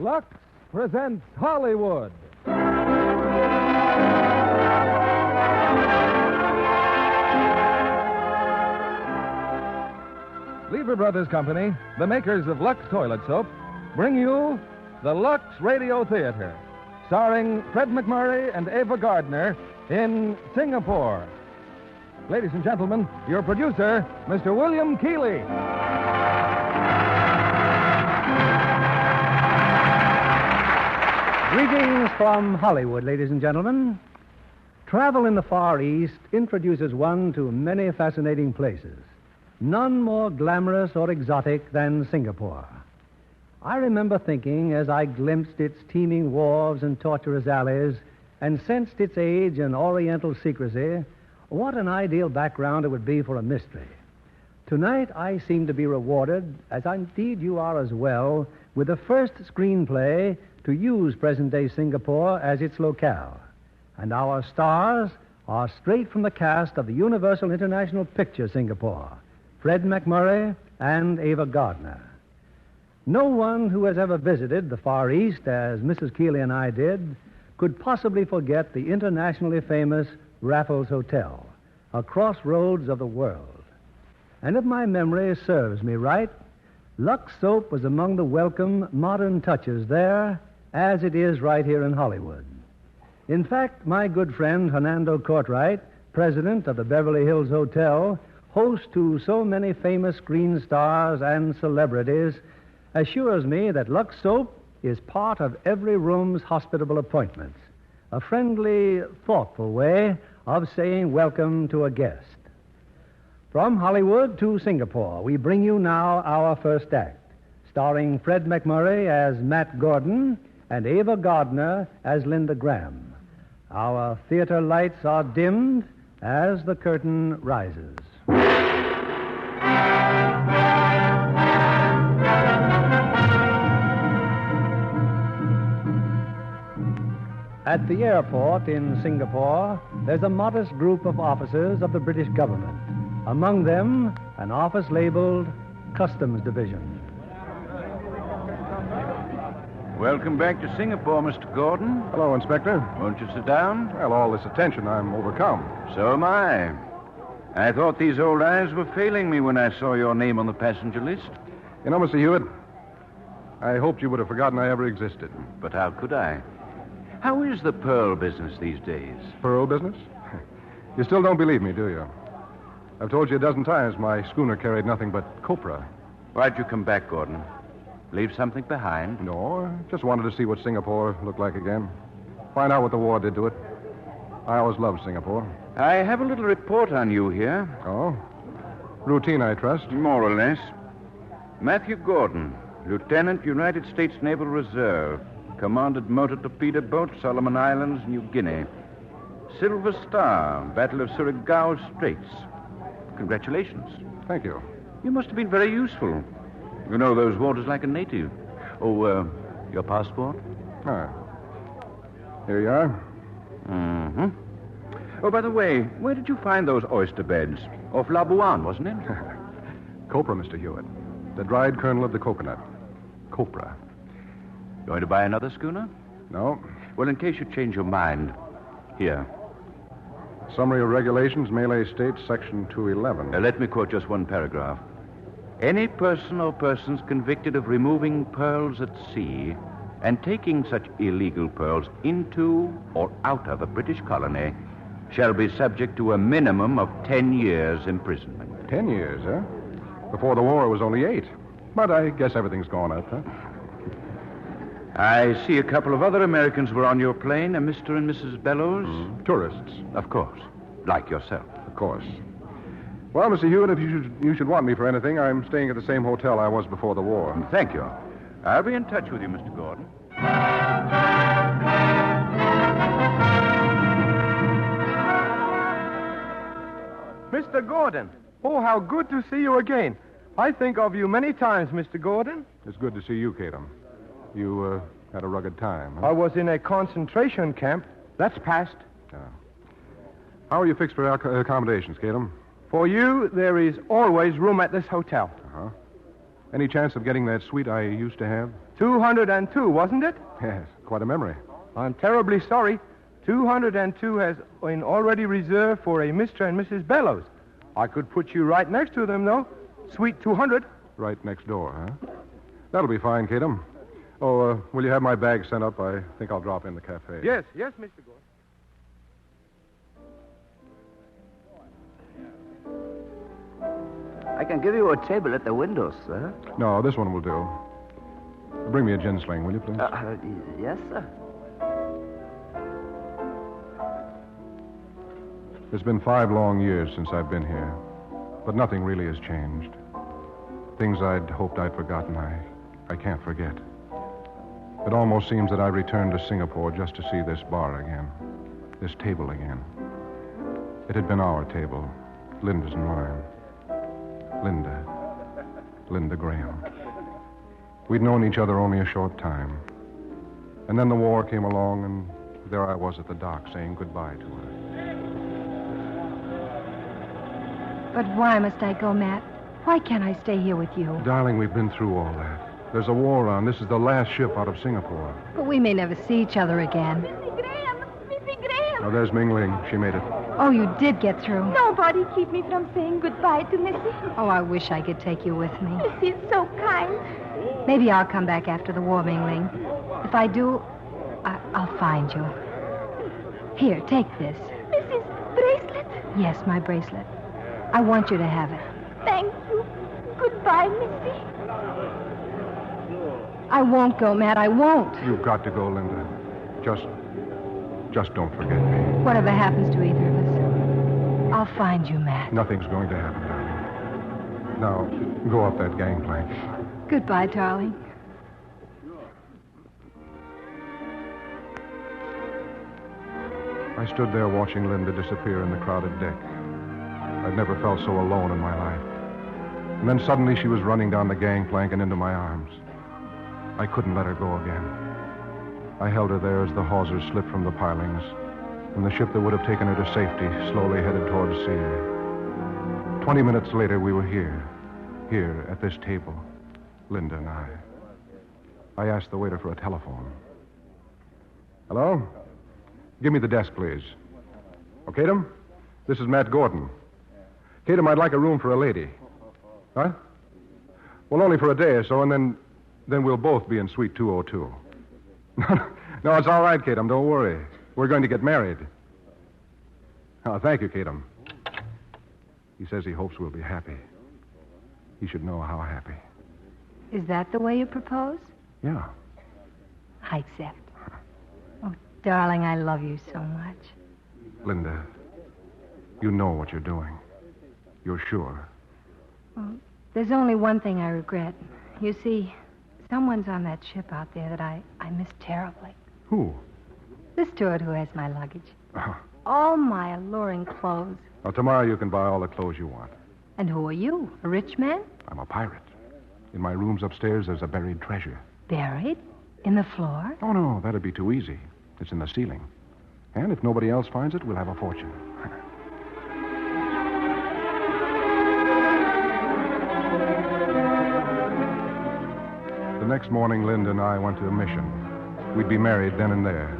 Lux presents Hollywood. Lever Brothers Company, the makers of Lux Toilet Soap, bring you the Lux Radio Theater, starring Fred McMurray and Ava Gardner in Singapore. Ladies and gentlemen, your producer, Mr. William Keighley. Greetings from Hollywood, ladies and gentlemen. Travel in the Far East introduces one to many fascinating places. None more glamorous or exotic than Singapore. I remember thinking, as I glimpsed its teeming wharves and tortuous alleys and sensed its age and oriental secrecy, what an ideal background it would be for a mystery. Tonight, I seem to be rewarded, as indeed you are as well, with the first screenplay to use present-day Singapore as its locale. And our stars are straight from the cast of the Universal International Picture Singapore, Fred McMurray and Ava Gardner. No one who has ever visited the Far East, as Mrs. Keighley and I did, could possibly forget the internationally famous Raffles Hotel, a crossroads of the world. And if my memory serves me right, Lux Soap was among the welcome modern touches there, as it is right here in Hollywood. In fact, my good friend Hernando Cortright, president of the Beverly Hills Hotel, host to so many famous screen stars and celebrities, assures me that Lux Soap is part of every room's hospitable appointments, a friendly, thoughtful way of saying welcome to a guest. From Hollywood to Singapore, we bring you now our first act, starring Fred McMurray as Matt Gordon and Ava Gardner as Linda Graham. Our theater lights are dimmed as the curtain rises. At the airport in Singapore, there's a modest group of officers of the British government. Among them, an office labeled Customs Division. Welcome back to Singapore, Mr. Gordon. Hello, Inspector. Won't you sit down? Well, all this attention, I'm overcome. So am I. I thought these old eyes were failing me when I saw your name on the passenger list. You know, Mr. Hewitt, I hoped you would have forgotten I ever existed. But how could I? How is the pearl business these days? Pearl business? You still don't believe me, do you? I've told you a dozen times my schooner carried nothing but copra. Why'd you come back, Gordon? Leave something behind? No, I just wanted to see what Singapore looked like again. Find out what the war did to it. I always loved Singapore. I have a little report on you here. Oh? Routine, I trust. More or less. Matthew Gordon, Lieutenant, United States Naval Reserve. Commanded motor torpedo boat, Solomon Islands, New Guinea. Silver Star, Battle of Surigao Straits. Congratulations. Thank you. You must have been very useful. You know those waters like a native. Oh, your passport? Ah. Here you are. Mm-hmm. Oh, by the way, where did you find those oyster beds? Off Labuan, wasn't it? Copra, Mr. Hewitt. The dried kernel of the coconut. Copra. Going to buy another schooner? No. Well, in case you change your mind, here. Summary of Regulations, Malay States, Section 211. Let me quote just one paragraph. Any person or persons convicted of removing pearls at sea and taking such illegal pearls into or out of a British colony shall be subject to a minimum of 10 years imprisonment. 10 years, huh? Before the war, it was only 8. But I guess everything's gone up, huh? I see a couple of other Americans were on your plane, Mr. and Mrs. Bellows. Tourists. Of course. Like yourself. Of course. Well, Mr. Hewitt, if you should want me for anything, I'm staying at the same hotel I was before the war. Thank you. I'll be in touch with you, Mr. Gordon. Mr. Gordon. Oh, how good to see you again. I think of you many times, Mr. Gordon. It's good to see you, Catum. You had a rugged time, huh? I was in a concentration camp. That's past. How are you fixed for accommodations, Catum? For you, there is always room at this hotel. Uh-huh. Any chance of getting that suite I used to have? 202, wasn't it? Yes, quite a memory. I'm terribly sorry. 202 has been already reserved for a Mr. and Mrs. Bellows. I could put you right next to them, though. Suite 200. Right next door, huh? That'll be fine, Tatum. Oh, will you have my bag sent up? I think I'll drop in the cafe. Yes, Mr. Gordon. I can give you a table at the window, sir. No, this one will do. Bring me a gin sling, will you, please? Yes, sir. It's been 5 long years since I've been here, but nothing really has changed. Things I'd hoped I'd forgotten, I can't forget. It almost seems that I returned to Singapore just to see this bar again, this table again. It had been our table, Linda's and mine. Linda Graham. We'd known each other only a short time. And then the war came along, and there I was at the dock saying goodbye to her. But why must I go, Matt? Why can't I stay here with you? Darling, we've been through all that. There's a war on. This is the last ship out of Singapore. But we may never see each other again. Missy Graham! Oh, there's Ming Ling. She made it. Oh, you did get through. Nobody keep me from saying goodbye to Missy. Oh, I wish I could take you with me. Missy is so kind. Maybe I'll come back after the war, Ming Ling. If I do, I'll find you. Here, take this. Missy's bracelet? Yes, my bracelet. I want you to have it. Thank you. Goodbye, Missy. I won't go, Matt. I won't. You've got to go, Linda. Just don't forget me. Whatever happens to either of us, I'll find you, Matt. Nothing's going to happen, darling. Now, go up that gangplank. Goodbye, darling. I stood there watching Linda disappear in the crowded deck. I'd never felt so alone in my life. And then suddenly she was running down the gangplank and into my arms. I couldn't let her go again. I held her there as the hawsers slipped from the pilings, and the ship that would have taken her to safety slowly headed towards sea. 20 minutes later, we were here at this table, Linda and I. I asked the waiter for a telephone. Hello? Give me the desk, please. Oh, Tatum? This is Matt Gordon. Tatum, I'd like a room for a lady. Huh? Well, only for a day or so, and then we'll both be in suite 202. No, it's all right, Tatum. Don't worry. We're going to get married. Oh, thank you, Tatum. He says he hopes we'll be happy. He should know how happy. Is that the way you propose? Yeah. I accept. Oh, darling, I love you so much. Linda, you know what you're doing. You're sure. Well, there's only one thing I regret. You see, someone's on that ship out there that I miss terribly. Who? The steward who has my luggage. Uh-huh. All my alluring clothes. Well, tomorrow you can buy all the clothes you want. And who are you? A rich man? I'm a pirate. In my rooms upstairs, there's a buried treasure. Buried? In the floor? Oh, no, that'd be too easy. It's in the ceiling. And if nobody else finds it, we'll have a fortune. The next morning, Linda and I went to a mission. We'd be married then and there.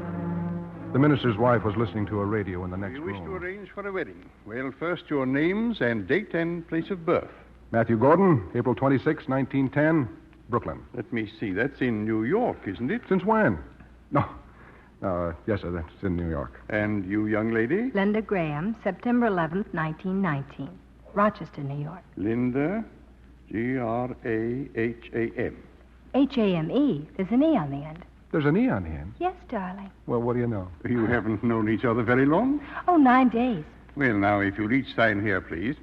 The minister's wife was listening to a radio in the next room. You wish to arrange for a wedding? Well, first your names and date and place of birth. Matthew Gordon, April 26, 1910, Brooklyn. Let me see. That's in New York, isn't it? Since when? No. Yes, sir, that's in New York. And you, young lady? Linda Graham, September 11th, 1919. Rochester, New York. Linda, Graham. H-A-M-E. There's an E on the end. There's an E on the end? Yes, darling. Well, what do you know? You haven't known each other very long? Oh, 9 days. Well, now, if you'll each sign here, please.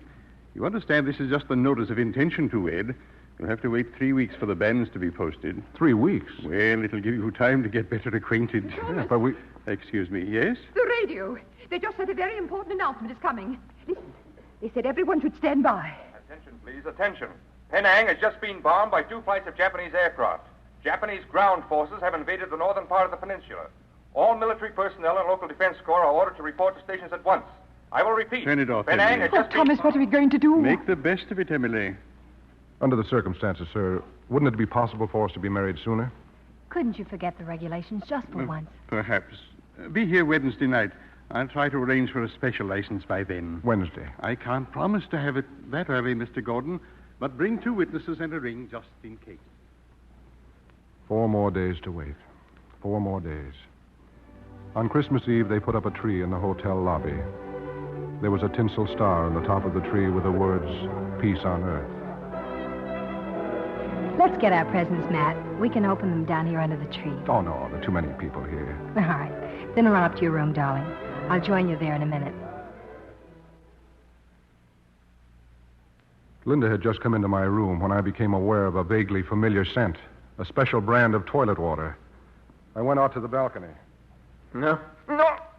You understand this is just a notice of intention to wed. You'll have to wait 3 weeks for the banns to be posted. 3 weeks? Well, it'll give you time to get better acquainted. Yeah, but we... Excuse me, yes? The radio. They just said a very important announcement is coming. Listen. They said everyone should stand by. Attention, please, attention. Penang has just been bombed by 2 flights of Japanese aircraft. Japanese ground forces have invaded the northern part of the peninsula. All military personnel and local defense corps are ordered to report to stations at once. I will repeat. Turn it off, Penang Emily. has just Thomas, what are we going to do? Make the best of it, Emily. Under the circumstances, sir, wouldn't it be possible for us to be married sooner? Couldn't you forget the regulations just for once? Perhaps. Be here Wednesday night. I'll try to arrange for a special license by then. Wednesday. I can't promise to have it that early, Mr. Gordon, but bring 2 witnesses and a ring just in case. 4 more days to wait. 4 more days. On Christmas Eve, they put up a tree in the hotel lobby. There was a tinsel star on the top of the tree with the words, Peace on Earth. Let's get our presents, Matt. We can open them down here under the tree. Oh, no, there are too many people here. All right. Then run up to your room, darling. I'll join you there in a minute. Linda had just come into my room when I became aware of a vaguely familiar scent, a special brand of toilet water. I went out to the balcony. No,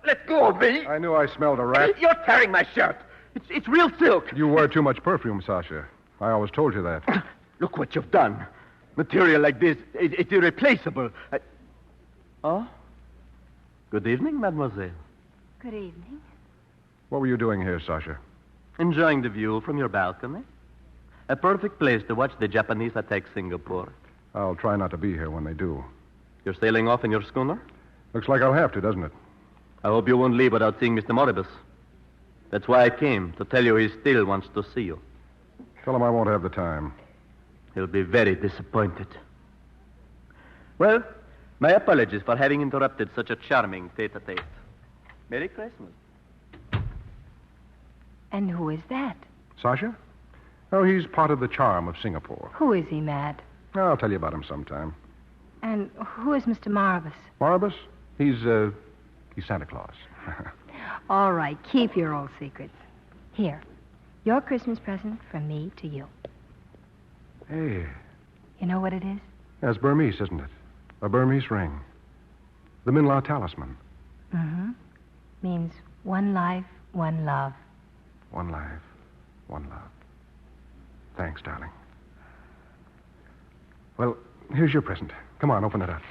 let go of me. I knew I smelled a rat. You're tearing my shirt. It's real silk. You wear too much perfume, Sasha. I always told you that. Look what you've done. Material like this, it's irreplaceable. Oh? Good evening, mademoiselle. Good evening. What were you doing here, Sasha? Enjoying the view from your balcony. A perfect place to watch the Japanese attack Singapore. I'll try not to be here when they do. You're sailing off in your schooner? Looks like I'll have to, doesn't it? I hope you won't leave without seeing Mr. Moribus. That's why I came, to tell you he still wants to see you. Tell him I won't have the time. He'll be very disappointed. Well, my apologies for having interrupted such a charming tete-a-tete. Merry Christmas. And who is that? Sasha? Oh, he's part of the charm of Singapore. Who is he, Matt? I'll tell you about him sometime. And who is Mr. Marvis? Marvis? He's Santa Claus. All right, keep your old secrets. Here, your Christmas present from me to you. Hey. You know what it is? That's Burmese, isn't it? A Burmese ring. The Minla talisman. Mm-hmm. Means one life, one love. One life, one love. Thanks, darling. Well, here's your present. Come on, open it up.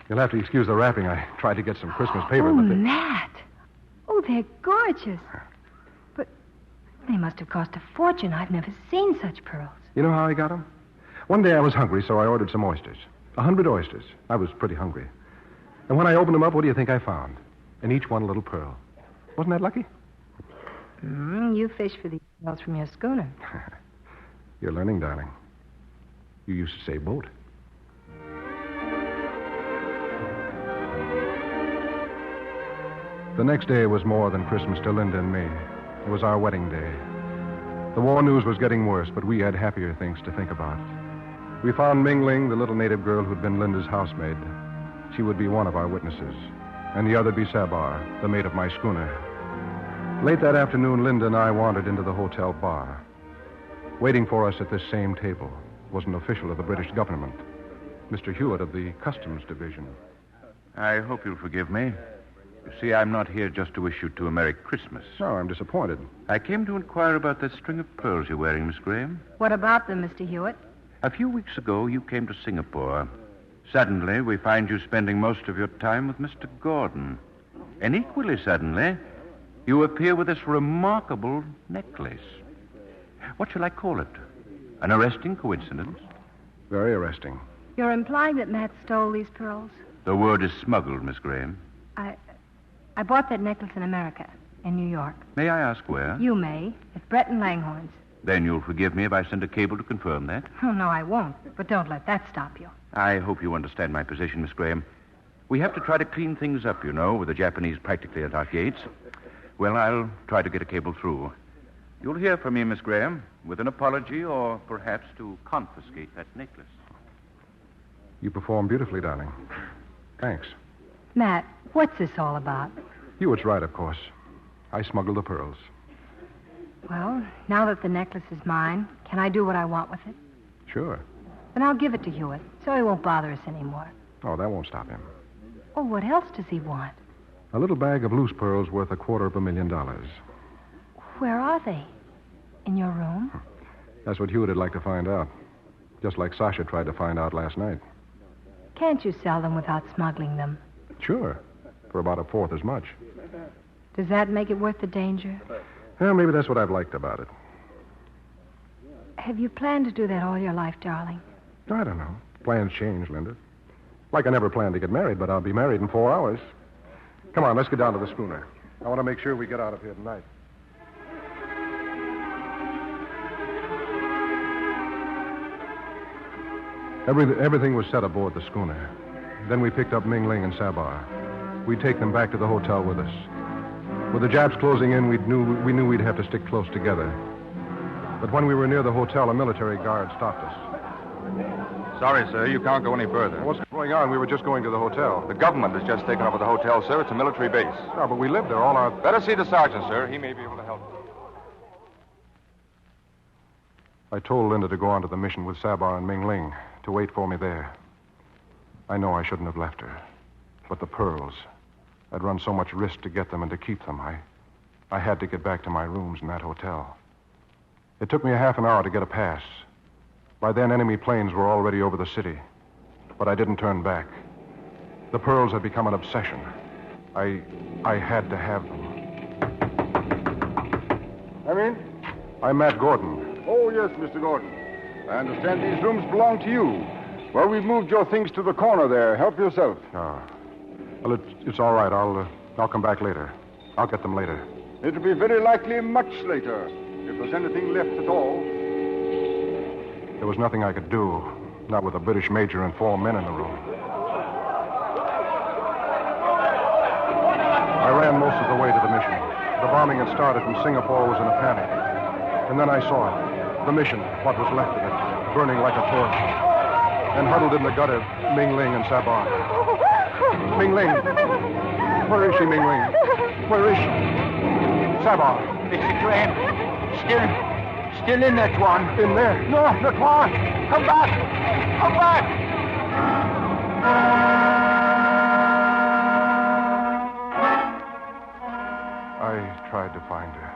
You'll have to excuse the wrapping. I tried to get some Christmas paper, but Matt! Oh, they're gorgeous. But they must have cost a fortune. I've never seen such pearls. You know how I got them? One day I was hungry, so I ordered some oysters. 100 oysters. I was pretty hungry. And when I opened them up, what do you think I found? In each one a little pearl. Wasn't that lucky? You fish for these pearls from your schooner. You're learning, darling. You used to say boat. The next day was more than Christmas to Linda and me. It was our wedding day. The war news was getting worse, but we had happier things to think about. We found Mingling, the little native girl who'd been Linda's housemaid. She would be one of our witnesses, and the other be Sabar, the mate of my schooner. Late that afternoon, Linda and I wandered into the hotel bar. Waiting for us at this same table was an official of the British government, Mr. Hewitt of the Customs Division. I hope you'll forgive me. You see, I'm not here just to wish you two a Merry Christmas. No, I'm disappointed. I came to inquire about that string of pearls you're wearing, Miss Graham. What about them, Mr. Hewitt? A few weeks ago, you came to Singapore. Suddenly, we find you spending most of your time with Mr. Gordon. And equally suddenly, you appear with this remarkable necklace. What shall I call it? An arresting coincidence? Very arresting. You're implying that Matt stole these pearls? The word is smuggled, Miss Graham. I bought that necklace in America, in New York. May I ask where? You may, at Brett and Langhorne's. Then you'll forgive me if I send a cable to confirm that? Oh, no, I won't. But don't let that stop you. I hope you understand my position, Miss Graham. We have to try to clean things up, you know, with the Japanese practically at our gates. Well, I'll try to get a cable through. You'll hear from me, Miss Graham, with an apology or perhaps to confiscate that necklace. You performed beautifully, darling. Thanks. Matt, what's this all about? Hewitt's right, of course. I smuggled the pearls. Well, now that the necklace is mine, can I do what I want with it? Sure. Then I'll give it to Hewitt, so he won't bother us anymore. Oh, that won't stop him. Oh, what else does he want? A little bag of loose pearls worth $250,000. Where are they? In your room? That's what Hewitt would like to find out. Just like Sasha tried to find out last night. Can't you sell them without smuggling them? Sure. For about a fourth as much. Does that make it worth the danger? Well, maybe that's what I've liked about it. Have you planned to do that all your life, darling? I don't know. Plans change, Linda. Like I never planned to get married, but I'll be married in 4 hours. Come on, let's get down to the schooner. I want to make sure we get out of here tonight. Everything was set aboard the schooner. Then we picked up Ming Ling and Sabar. We'd take them back to the hotel with us. With the Japs closing in, we knew we'd have to stick close together. But when we were near the hotel, a military guard stopped us. Sorry, sir. You can't go any further. What's going on? We were just going to the hotel. The government has just taken over the hotel, sir. It's a military base. No, but we live there all our... Better see the sergeant, sir. He may be able to help. I told Linda to go on to the mission with Sabar and Ming Ling, to wait for me there. I know I shouldn't have left her. But the pearls... I'd run so much risk to get them and to keep them. I had to get back to my rooms in that hotel. It took me a half an hour to get a pass. By then, enemy planes were already over the city. But I didn't turn back. The pearls had become an obsession. I had to have them. Come in. I'm Matt Gordon. Oh, yes, Mr. Gordon. I understand these rooms belong to you. Well, we've moved your things to the corner there. Help yourself. Oh. Well, it's all right. I'll come back later. I'll get them later. It'll be very likely much later, if there's anything left at all. There was nothing I could do, not with a British major and 4 men in the room. I ran most of the way to the mission. The bombing had started and Singapore was in a panic. And then I saw it. The mission, what was left of it, burning like a torch. And huddled in the gutter, Ming Ling and Sabar. Ming Ling. Where is she, Ming Ling? Where is she? Sabar. It's a train. Still in there, Tuan. In there? No, Tuan. Come back. Come back. I tried to find her.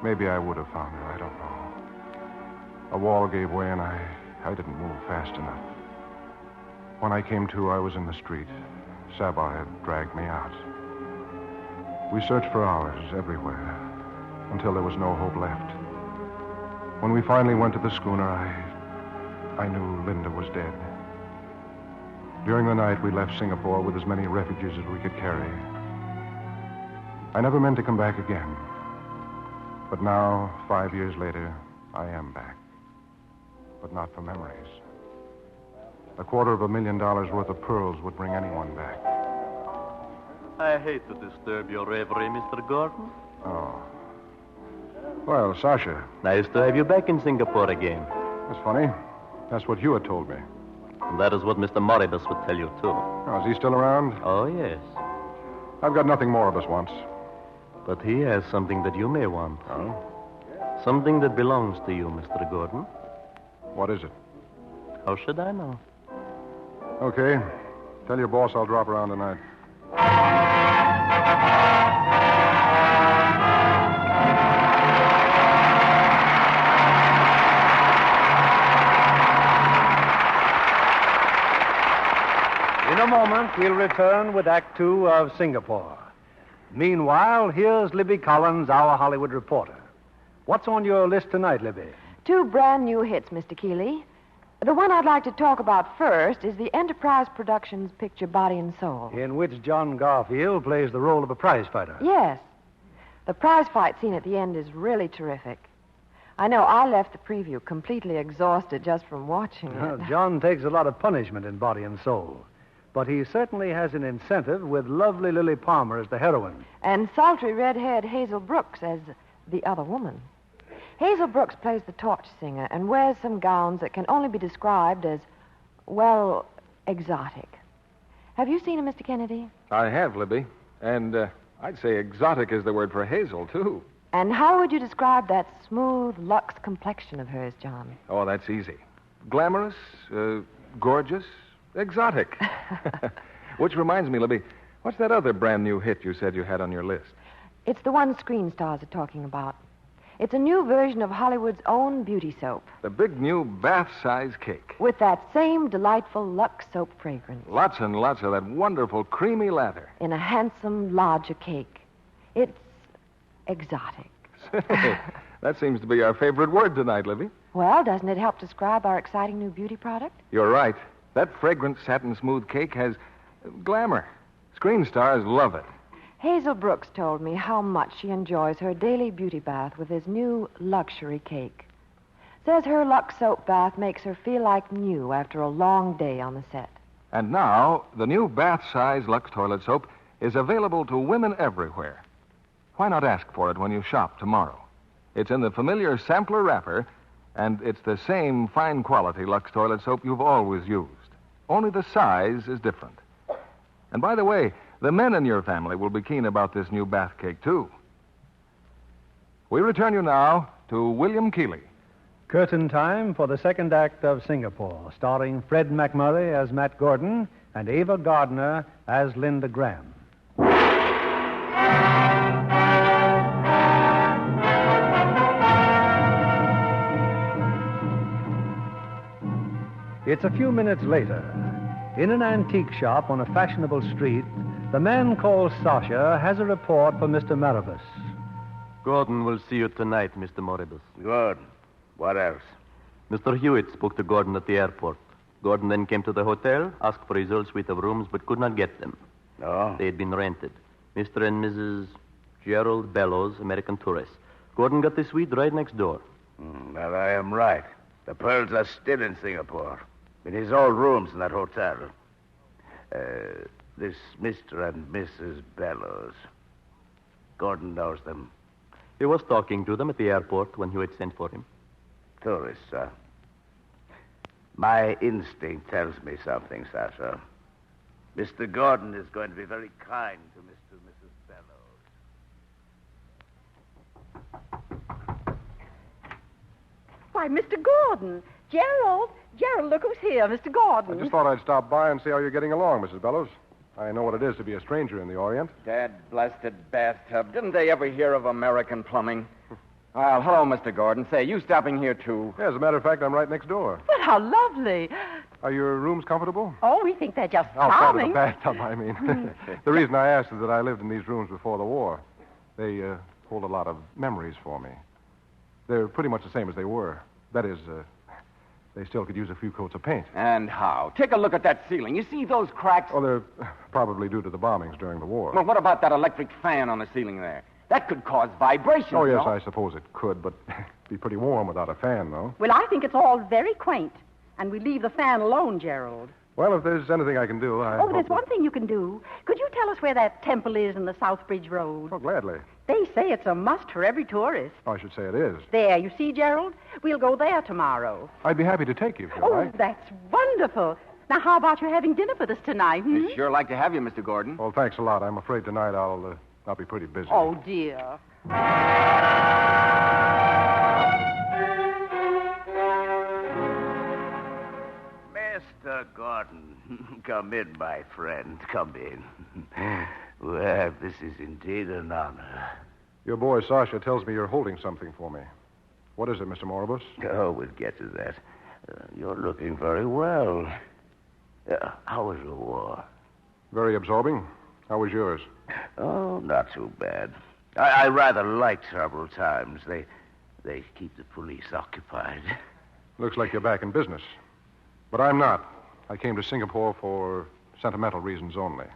Maybe I would have found her. I don't know. A wall gave way and I didn't move fast enough. When I came to, I was in the street. Sabar had dragged me out. We searched for hours everywhere until there was no hope left. When we finally went to the schooner, I knew Linda was dead. During the night, we left Singapore with as many refugees as we could carry. I never meant to come back again. But now, 5 years later, I am back. But not for memories. $250,000 worth of pearls would bring anyone back. I hate to disturb your reverie, Mr. Gordon. Oh. Well, Sasha. Nice to have you back in Singapore again. That's funny. That's what Hewitt told me. And that is what Mr. Moribus would tell you, too. Oh, is he still around? Oh, yes. I've got nothing Moribus wants. But he has something that you may want. Oh? Something that belongs to you, Mr. Gordon. What is it? How should I know? Okay. Tell your boss I'll drop around tonight. In a moment, we'll return with Act Two of Singapore. Meanwhile, here's Libby Collins, our Hollywood reporter. What's on your list tonight, Libby? 2 brand new hits, Mr. Keeley. The one I'd like to talk about first is the Enterprise Productions picture Body and Soul. In which John Garfield plays the role of a prize fighter. Yes. The prize fight scene at the end is really terrific. I know I left the preview completely exhausted just from watching it. John takes a lot of punishment in Body and Soul. But he certainly has an incentive with lovely Lily Palmer as the heroine. And sultry red-haired Hazel Brooks as the other woman. Hazel Brooks plays the torch singer and wears some gowns that can only be described as, well, exotic. Have you seen her, Mr. Kennedy? I have, Libby. And I'd say exotic is the word for Hazel, too. And how would you describe that smooth Lux complexion of hers, John? Oh, that's easy. Glamorous, gorgeous, exotic. Which reminds me, Libby, what's that other brand new hit you said you had on your list? It's the one screen stars are talking about. It's a new version of Hollywood's own beauty soap. The big new bath-size cake. With that same delightful Lux soap fragrance. Lots and lots of that wonderful creamy lather. In a handsome, larger cake. It's exotic. Say, that seems to be our favorite word tonight, Libby. Well, doesn't it help describe our exciting new beauty product? You're right. That fragrant satin smooth cake has glamour. Screen stars love it. Hazel Brooks told me how much she enjoys her daily beauty bath with his new luxury cake. Says her Lux soap bath makes her feel like new after a long day on the set. And now, the new bath-size Lux toilet soap is available to women everywhere. Why not ask for it when you shop tomorrow? It's in the familiar sampler wrapper, and it's the same fine quality Lux toilet soap you've always used. Only the size is different. And by the way, the men in your family will be keen about this new bath cake, too. We return you now to William Keighley. Curtain time for the second act of Singapore, starring Fred McMurray as Matt Gordon and Ava Gardner as Linda Graham. It's a few minutes later. In an antique shop on a fashionable street, the man called Sasha has a report for Mr. Maribus. Gordon will see you tonight, Mr. Moribus. Good. What else? Mr. Hewitt spoke to Gordon at the airport. Gordon then came to the hotel, asked for his old suite of rooms, but could not get them. No? They had been rented. Mr. and Mrs. Gerald Bellows, American tourists. Gordon got the suite right next door. Well, I am right. The pearls are still in Singapore, in his old rooms in that hotel. This Mr. and Mrs. Bellows. Gordon knows them. He was talking to them at the airport when Hewitt sent for him. Tourists, sir. My instinct tells me something, Sasha. Mr. Gordon is going to be very kind to Mr. and Mrs. Bellows. Why, Mr. Gordon. Gerald, look who's here, Mr. Gordon. I just thought I'd stop by and see how you're getting along, Mrs. Bellows. I know what it is to be a stranger in the Orient. Dad-blasted bathtub. Didn't they ever hear of American plumbing? Well, hello, Mr. Gordon. Say, you stopping here, too? Yeah, as a matter of fact, I'm right next door. But how lovely. Are your rooms comfortable? Oh, we think they're just Outside charming. of the bathtub, I mean. The reason I asked is that I lived in these rooms before the war. They hold a lot of memories for me. They're pretty much the same as they were. That is, they still could use a few coats of paint. And how? Take a look at that ceiling. You see those cracks? Oh, they're probably due to the bombings during the war. Well, what about that electric fan on the ceiling there? That could cause vibrations. Oh, yes, no? I suppose it could, but it'd be pretty warm without a fan, though. Well, I think it's all very quaint. And we leave the fan alone, Gerald. Well, if there's anything I can do, there's one thing you can do. Could you tell us where that temple is in the Southbridge Road? Oh, gladly. They say it's a must for every tourist. I should say it is. There, you see, Gerald? We'll go there tomorrow. I'd be happy to take you if you like. That's wonderful. Now, how about you having dinner with us tonight? We'd sure like to have you, Mr. Gordon. Well, thanks a lot. I'm afraid tonight I'll be pretty busy. Oh, dear. Mr. Gordon, come in, my friend. Come in. Well, this is indeed an honor. Your boy, Sasha, tells me you're holding something for me. What is it, Mr. Moribus? Oh, we'll get to that. You're looking very well. How was the war? Very absorbing. How was yours? Oh, not too bad. I rather like troubled times. They keep the police occupied. Looks like you're back in business. But I'm not. I came to Singapore for sentimental reasons only.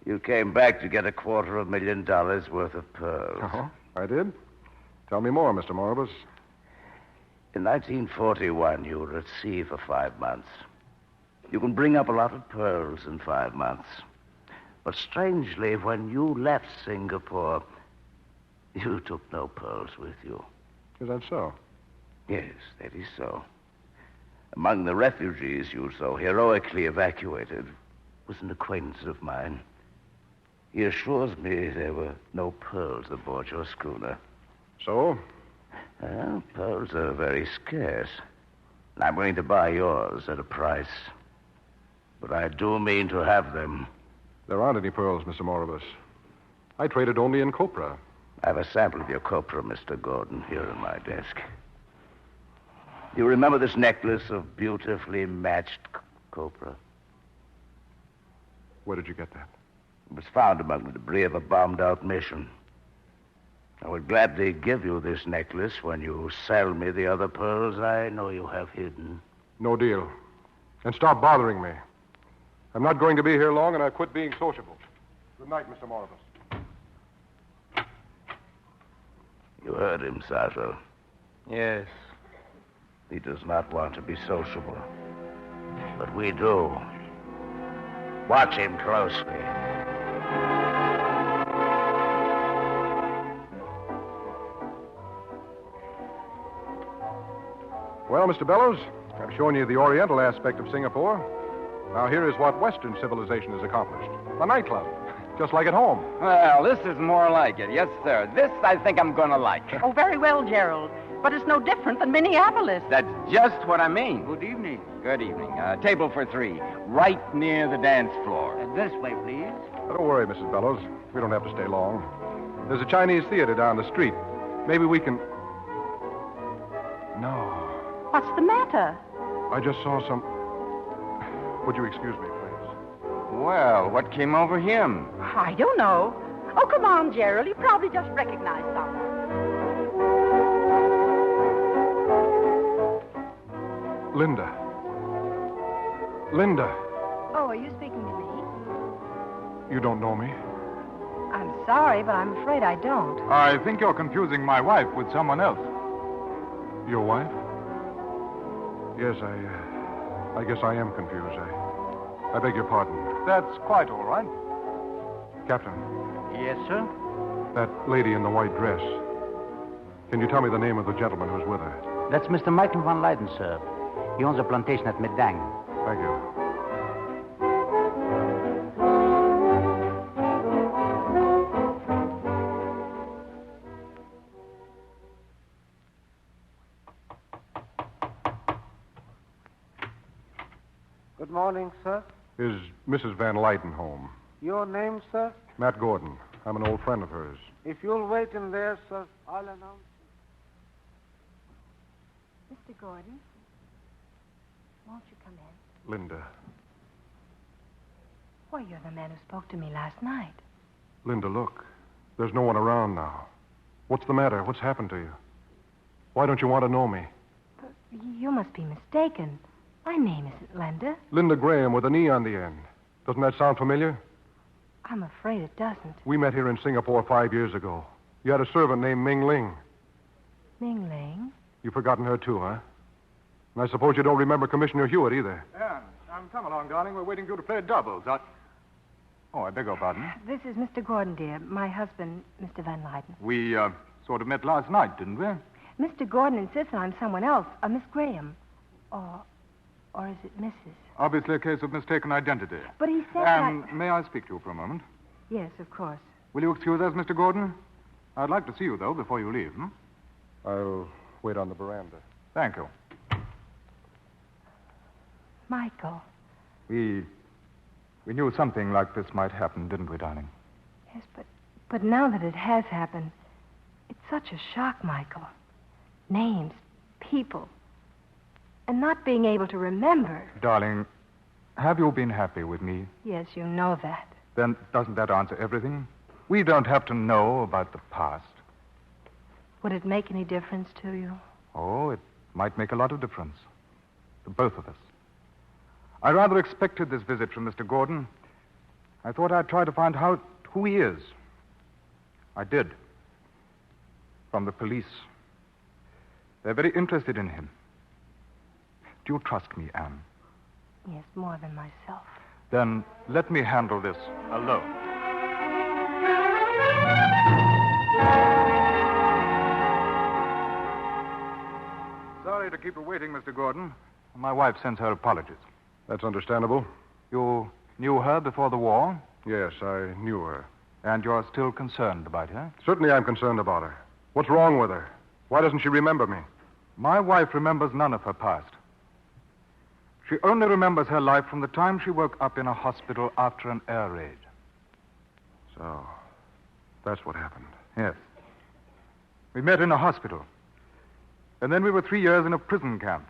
You came back to get $250,000 worth of pearls. Uh-huh. I did? Tell me more, Mr. Moribus. In 1941, you were at sea for 5 months. You can bring up a lot of pearls in 5 months. But strangely, when you left Singapore, you took no pearls with you. Is that so? Yes, that is so. Among the refugees you so heroically evacuated was an acquaintance of mine. He assures me there were no pearls aboard your schooner. So? Well, pearls are very scarce. And I'm willing to buy yours at a price. But I do mean to have them. There aren't any pearls, Mr. Moribus. I traded only in copra. I have a sample of your copra, Mr. Gordon, here on my desk. You remember this necklace of beautifully matched copra? Where did you get that? It was found among the debris of a bombed-out mission. I would gladly give you this necklace when you sell me the other pearls I know you have hidden. No deal. And stop bothering me. I'm not going to be here long, and I've quit being sociable. Good night, Mr. Moribus. You heard him, Sergeant. Yes. He does not want to be sociable. But we do. Watch him closely. Well, Mr. Bellows, I've shown you the Oriental aspect of Singapore. Now, here is what Western civilization has accomplished. A nightclub, just like at home. Well, this is more like it. Yes, sir. This I think I'm going to like. Oh, very well, Gerald. But it's no different than Minneapolis. That's just what I mean. Good evening. Good evening. Table for 3, right near the dance floor. This way, please. Don't worry, Mrs. Bellows. We don't have to stay long. There's a Chinese theater down the street. Maybe we can... No. What's the matter? I just saw some... Would you excuse me, please? Well, what came over him? I don't know. Oh, come on, Gerald. You probably just recognized someone. Linda. Linda. Oh, are you speaking to me? You don't know me? I'm sorry, but I'm afraid I don't. I think you're confusing my wife with someone else. Your wife? Yes, I guess I am confused. I beg your pardon. That's quite all right. Captain. Yes, sir? That lady in the white dress. Can you tell me the name of the gentleman who's with her? That's Mr. Michael Van Leyden, sir. He owns a plantation at Medang. Thank you. Good morning, sir. Is Mrs. Van Leyden home? Your name, sir? Matt Gordon. I'm an old friend of hers. If you'll wait in there, sir, I'll announce. Mr. Gordon, won't you come in? Linda. Why, you're the man who spoke to me last night. Linda, look. There's no one around now. What's the matter? What's happened to you? Why don't you want to know me? But you must be mistaken. My name isn't Linda. Linda Graham with an E on the end. Doesn't that sound familiar? I'm afraid it doesn't. We met here in Singapore 5 years ago. You had a servant named Ming Ling. Ming Ling? You've forgotten her, too, huh? And I suppose you don't remember Commissioner Hewitt either. Yeah, come along, darling. We're waiting for you to play doubles. Oh, I beg your pardon. This is Mr. Gordon, dear. My husband, Mr. Van Leyden. We, sort of met last night, didn't we? Mr. Gordon insists I'm someone else, a Miss Graham. Or is it Mrs.? Obviously a case of mistaken identity. But he said may I speak to you for a moment? Yes, of course. Will you excuse us, Mr. Gordon? I'd like to see you, though, before you leave, I'll wait on the veranda. Thank you. Michael. We knew something like this might happen, didn't we, darling? Yes, but now that it has happened, it's such a shock, Michael. Names, people, and not being able to remember. Darling, have you been happy with me? Yes, you know that. Then doesn't that answer everything? We don't have to know about the past. Would it make any difference to you? Oh, it might make a lot of difference. To both of us. I rather expected this visit from Mr. Gordon. I thought I'd try to find out who he is. I did. From the police. They're very interested in him. Do you trust me, Anne? Yes, more than myself. Then let me handle this alone. Sorry to keep you waiting, Mr. Gordon. My wife sends her apologies. That's understandable. You knew her before the war? Yes, I knew her. And you're still concerned about her? Certainly I'm concerned about her. What's wrong with her? Why doesn't she remember me? My wife remembers none of her past. She only remembers her life from the time she woke up in a hospital after an air raid. So, that's what happened. Yes. We met in a hospital. And then we were 3 years in a prison camp.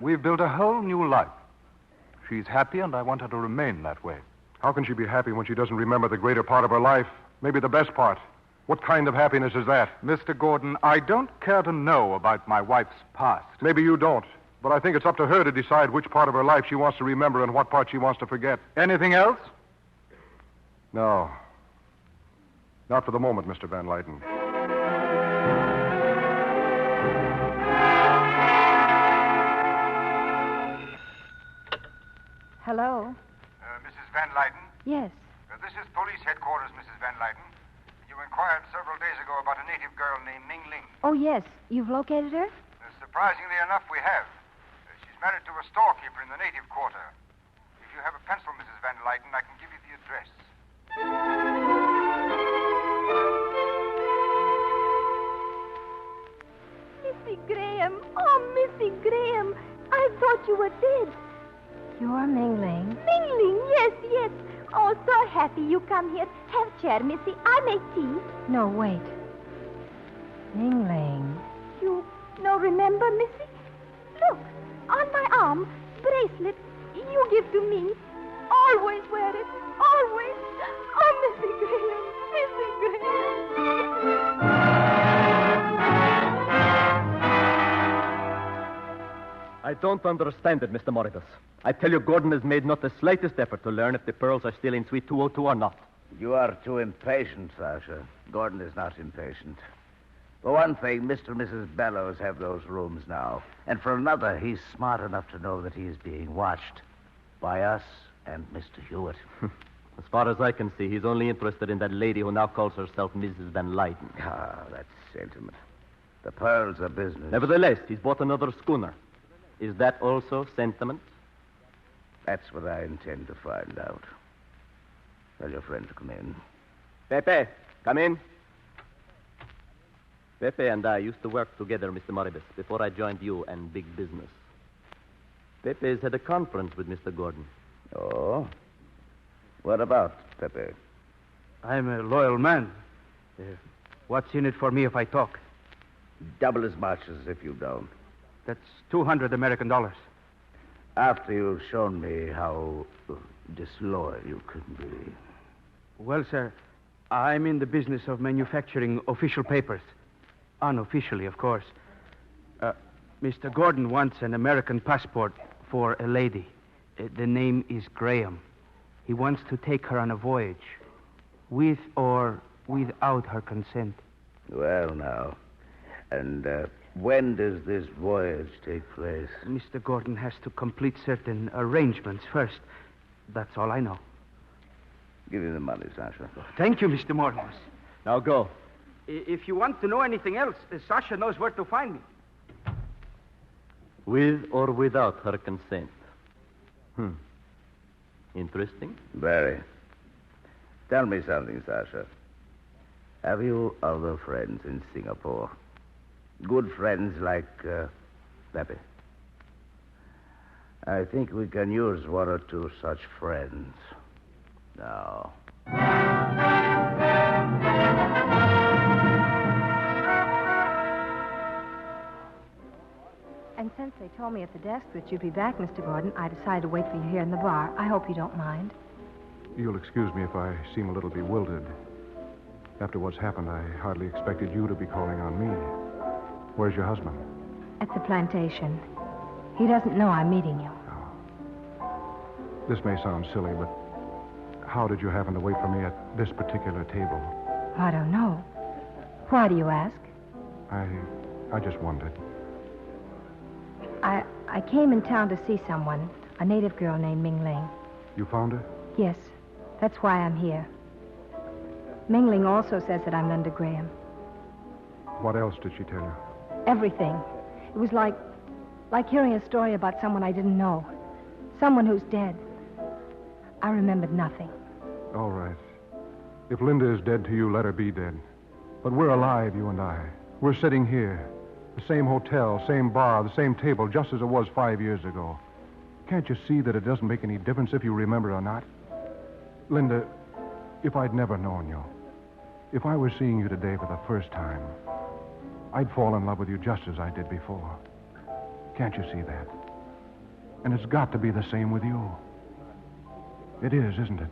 We've built a whole new life. She's happy, and I want her to remain that way. How can she be happy when she doesn't remember the greater part of her life? Maybe the best part. What kind of happiness is that? Mr. Gordon, I don't care to know about my wife's past. Maybe you don't, but I think it's up to her to decide which part of her life she wants to remember and what part she wants to forget. Anything else? No. Not for the moment, Mr. Van Lyden. Hello? Mrs. Van Lyden? Yes. This is police headquarters, Mrs. Van Lyden. You inquired several days ago about a native girl named Ming Ling. Oh, yes. You've located her? Surprisingly enough, we have. She's married to a storekeeper in the native quarter. If you have a pencil, Mrs. Van Lyden, I can give you the address. Missy Graham. Oh, Missy Graham. I thought you were dead. You're Ming Ling. Ming Ling, yes, yes. Oh, so happy you come here. Have chair, Missy. I make tea. No, wait. Ming Ling. You no remember, Missy? Look, on my arm, bracelet you give to me. Always wear it. Always. Oh, Missy Graham. Missy Graham. I don't understand it, Mr. Moribus. I tell you, Gordon has made not the slightest effort to learn if the pearls are still in Suite 202 or not. You are too impatient, Sasha. Gordon is not impatient. For one thing, Mr. and Mrs. Bellows have those rooms now. And for another, he's smart enough to know that he is being watched by us and Mr. Hewitt. As far as I can see, he's only interested in that lady who now calls herself Mrs. Van Lyden. Ah, that's sentiment. The pearls are business. Nevertheless, he's bought another schooner. Is that also sentiment? That's what I intend to find out. Tell your friend to come in. Pepe, come in. Pepe and I used to work together, Mr. Moribus, before I joined you and big business. Pepe's had a conference with Mr. Gordon. Oh? What about, Pepe? I'm a loyal man. What's in it for me if I talk? Double as much as if you don't. That's 200 American dollars. After you've shown me how disloyal you can be. Well, sir, I'm in the business of manufacturing official papers. Unofficially, of course. Mr. Gordon wants an American passport for a lady. The name is Graham. He wants to take her on a voyage, with or without her consent. Well, now. And when does this voyage take place? Mr. Gordon has to complete certain arrangements first. That's all I know. Give me the money, Sasha. Thank you, Mr. Mortimer. Now go. If you want to know anything else, Sasha knows where to find me. With or without her consent. Interesting. Very. Tell me something, Sasha. Have you other friends in Singapore? Good friends like Pepe? I think we can use one or two such friends. Now. And since they told me at the desk that you'd be back, Mr. Gordon, I decided to wait for you here in the bar. I hope you don't mind. You'll excuse me if I seem a little bewildered. After what's happened, I hardly expected you to be calling on me. Where's your husband? At the plantation. He doesn't know I'm meeting you. This may sound silly, but how did you happen to wait for me at this particular table? I don't know. Why do you ask? I just wondered. I came in town to see someone, a native girl named Ming Ling. You found her? Yes, that's why I'm here. Ming Ling also says that I'm Linda Graham. What else did she tell you? Everything. It was like hearing a story about someone I didn't know. Someone who's dead. I remembered nothing. All right. If Linda is dead to you, let her be dead. But we're alive, you and I. We're sitting here. The same hotel, same bar, the same table, just as it was 5 years ago. Can't you see that it doesn't make any difference if you remember or not? Linda, if I'd never known you, if I were seeing you today for the first time, I'd fall in love with you just as I did before. Can't you see that? And it's got to be the same with you. It is, isn't it?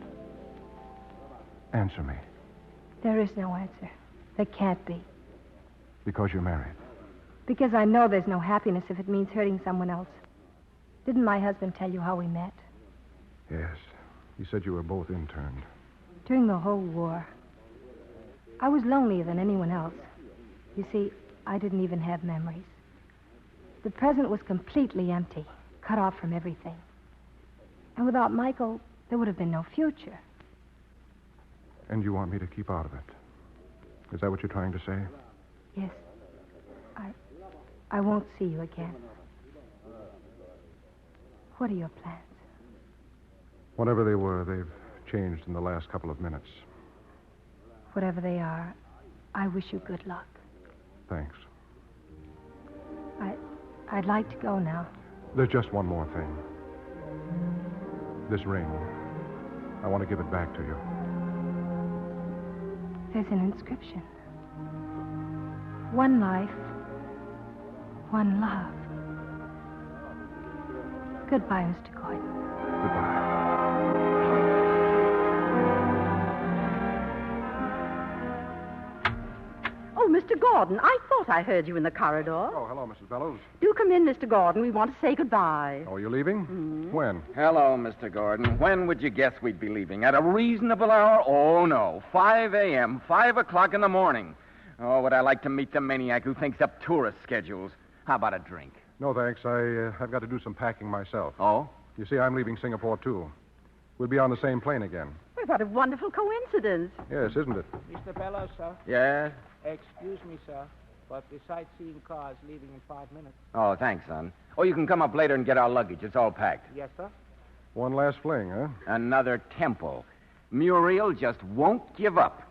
Answer me. There is no answer. There can't be. Because you're married. Because I know there's no happiness if it means hurting someone else. Didn't my husband tell you how we met? Yes. He said you were both interned. During the whole war. I was lonelier than anyone else. You see, I didn't even have memories. The present was completely empty, cut off from everything. And without Michael, there would have been no future. And you want me to keep out of it? Is that what you're trying to say? Yes. I won't see you again. What are your plans? Whatever they were, they've changed in the last couple of minutes. Whatever they are, I wish you good luck. Thanks. I'd like to go now. There's just one more thing. This ring. I want to give it back to you. There's an inscription. One life, one love. Goodbye, Mr. Gordon. Goodbye. Oh, Mr. Gordon, I thought I heard you in the corridor. Oh, hello, Mrs. Bellows. Do come in, Mr. Gordon. We want to say goodbye. Oh, you're leaving? When? Hello, Mr. Gordon. When would you guess we'd be leaving? At a reasonable hour? Oh, no. 5 a.m., 5 o'clock in the morning. Oh, would I like to meet the maniac who thinks up tourist schedules. How about a drink? No, thanks. I've got to do some packing myself. Oh? You see, I'm leaving Singapore, too. We'll be on the same plane again. Well, what a wonderful coincidence. Yes, isn't it? Mr. Bellows, sir. Yes? Excuse me, sir, but the sightseeing car is leaving in 5 minutes. Oh, thanks, son. Oh, you can come up later and get our luggage. It's all packed. Yes, sir. One last fling, huh? Another temple. Muriel just won't give up.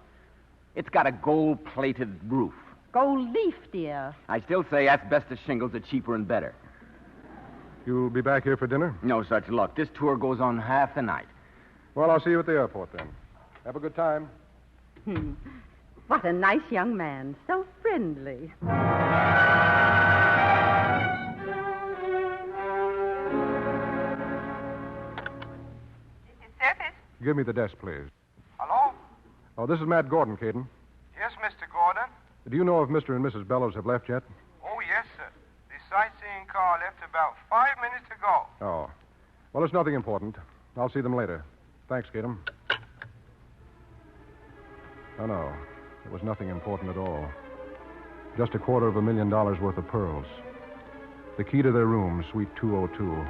It's got a gold-plated roof. Gold leaf, dear. I still say asbestos shingles are cheaper and better. You'll be back here for dinner? No such luck. This tour goes on half the night. Well, I'll see you at the airport then. Have a good time. What a nice young man. So friendly. This is service. Give me the desk, please. Hello? Oh, this is Matt Gordon, Caden. Yes, Mr. Gordon. Do you know if Mr. and Mrs. Bellows have left yet? Oh, yes, sir. The sightseeing car left about 5 minutes ago. Oh. Well, it's nothing important. I'll see them later. Thanks, Caden. Oh, no. It was nothing important at all. Just $250,000 worth of pearls. The key to their room, Suite 202.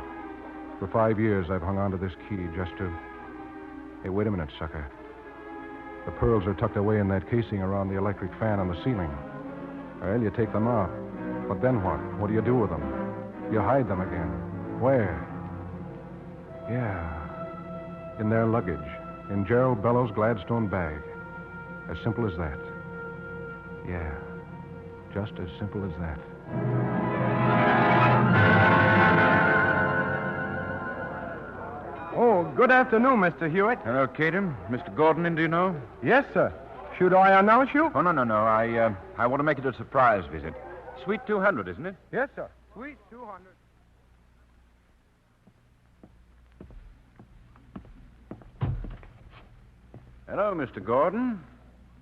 For 5 years, I've hung on to this key just to... Hey, wait a minute, sucker. The pearls are tucked away in that casing around the electric fan on the ceiling. Well, you take them out. But then what? What do you do with them? You hide them again. Where? Yeah. In their luggage. In Gerald Bellows' Gladstone bag. As simple as that. Yeah. Just as simple as that. Oh, good afternoon, Mr. Hewitt. Hello, Caden. Mr. Gordon in, do you know? Yes, sir. Should I announce you? Oh, no. I want to make it a surprise visit. Suite 200, isn't it? Yes, sir. Suite 200. Hello, Mr. Gordon.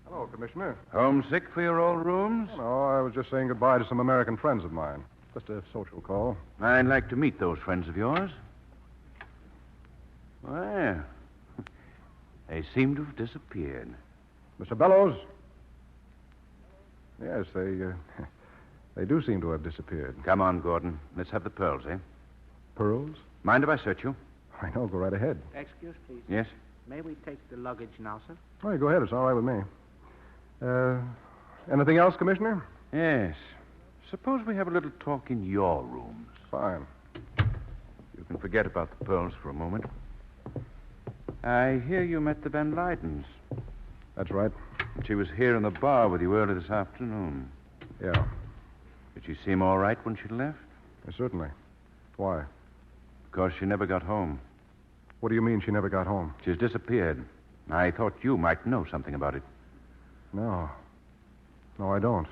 Hello, Commissioner. Homesick for your old rooms? No, I was just saying goodbye to some American friends of mine. Just a social call. I'd like to meet those friends of yours. Well, they seem to have disappeared. Mr. Bellows? Yes, they do seem to have disappeared. Come on, Gordon. Let's have the pearls, eh? Pearls? Mind if I search you? I know. Go right ahead. Excuse, please. Yes? May we take the luggage now, sir? Oh, go ahead. It's all right with me. Anything else, Commissioner? Yes. Suppose we have a little talk in your rooms. Fine. You can forget about the pearls for a moment. I hear you met the Van Leydens. That's right. And she was here in the bar with you early this afternoon. Yeah. Did she seem all right when she left? Certainly. Why? Because she never got home. What do you mean she never got home? She's disappeared. I thought you might know something about it. No. No, I don't.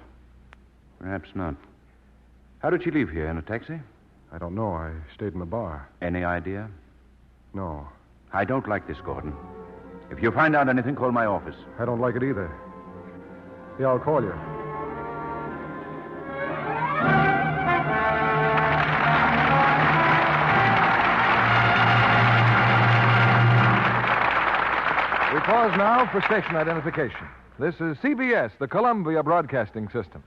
Perhaps not. How did she leave here? In a taxi? I don't know. I stayed in the bar. Any idea? No. I don't like this, Gordon. If you find out anything, call my office. I don't like it either. Yeah, I'll call you. We pause now for station identification. This is CBS, the Columbia Broadcasting System.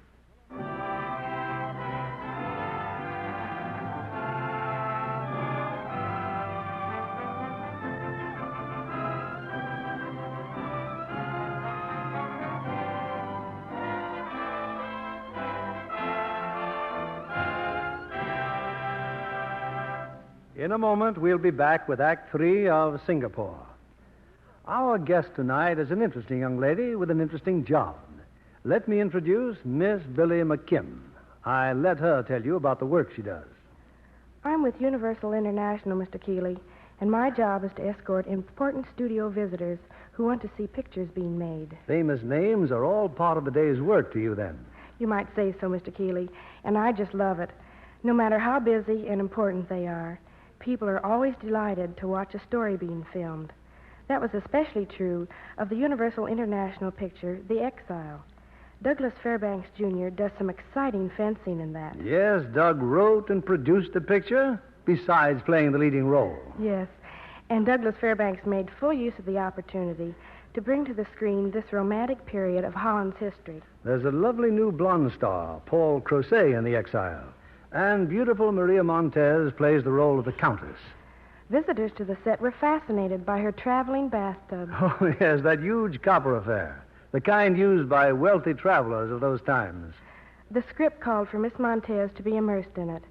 In a moment, we'll be back with Act 3 of Singapore. Our guest tonight is an interesting young lady with an interesting job. Let me introduce Miss Billy McKim. I let her tell you about the work she does. I'm with Universal International, Mr. Keeley, and my job is to escort important studio visitors who want to see pictures being made. Famous names are all part of the day's work to you, then. You might say so, Mr. Keeley, and I just love it. No matter how busy and important they are, people are always delighted to watch a story being filmed. That was especially true of the Universal International picture, The Exile. Douglas Fairbanks, Jr. does some exciting fencing in that. Yes, Doug wrote and produced the picture, besides playing the leading role. Yes, and Douglas Fairbanks made full use of the opportunity to bring to the screen this romantic period of Holland's history. There's a lovely new blonde star, Paul Crocet, in The Exile. And beautiful Maria Montez plays the role of the Countess. Visitors to the set were fascinated by her traveling bathtub. Oh, yes, that huge copper affair. The kind used by wealthy travelers of those times. The script called for Miss Montez to be immersed in it,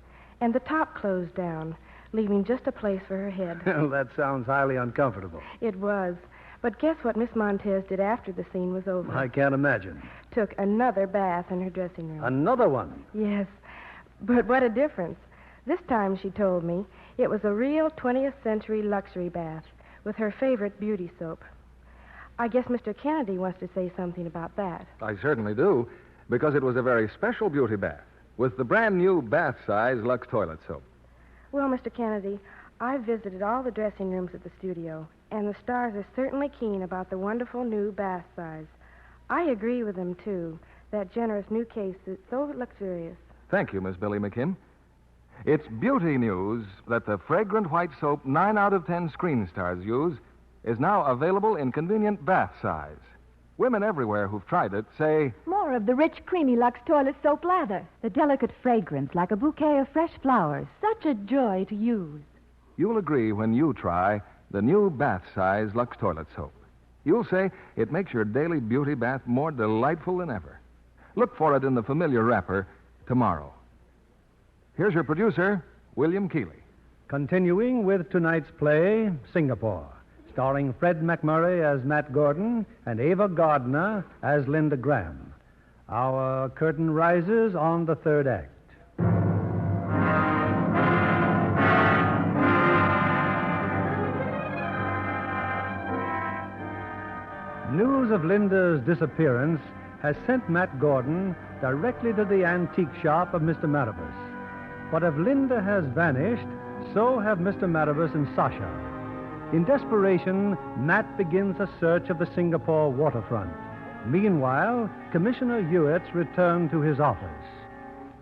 and the top closed down, leaving just a place for her head. That sounds highly uncomfortable. It was. But guess what Miss Montez did after the scene was over? I can't imagine. Took another bath in her dressing room. Another one? Yes. But what a difference. This time, she told me, it was a real 20th century luxury bath with her favorite beauty soap. I guess Mr. Kennedy wants to say something about that. I certainly do, because it was a very special beauty bath with the brand new bath-size Lux toilet soap. Well, Mr. Kennedy, I've visited all the dressing rooms at the studio, and the stars are certainly keen about the wonderful new bath size. I agree with them, too. That generous new case is so luxurious. Thank you, Miss Billy McKim. It's beauty news that the fragrant white soap 9 out of 10 screen stars use is now available in convenient bath size. Women everywhere who've tried it say... More of the rich, creamy Lux toilet soap lather. The delicate fragrance like a bouquet of fresh flowers. Such a joy to use. You'll agree when you try the new bath size Lux toilet soap. You'll say it makes your daily beauty bath more delightful than ever. Look for it in the familiar wrapper tomorrow. Here's your producer, William Keeley. Continuing with tonight's play, Singapore, starring Fred McMurray as Matt Gordon and Ava Gardner as Linda Graham. Our curtain rises on the third act. News of Linda's disappearance has sent Matt Gordon directly to the antique shop of Mr. Maribus. But if Linda has vanished, so have Mr. Maribus and Sasha. In desperation, Matt begins a search of the Singapore waterfront. Meanwhile, Commissioner Hewitt's returned to his office.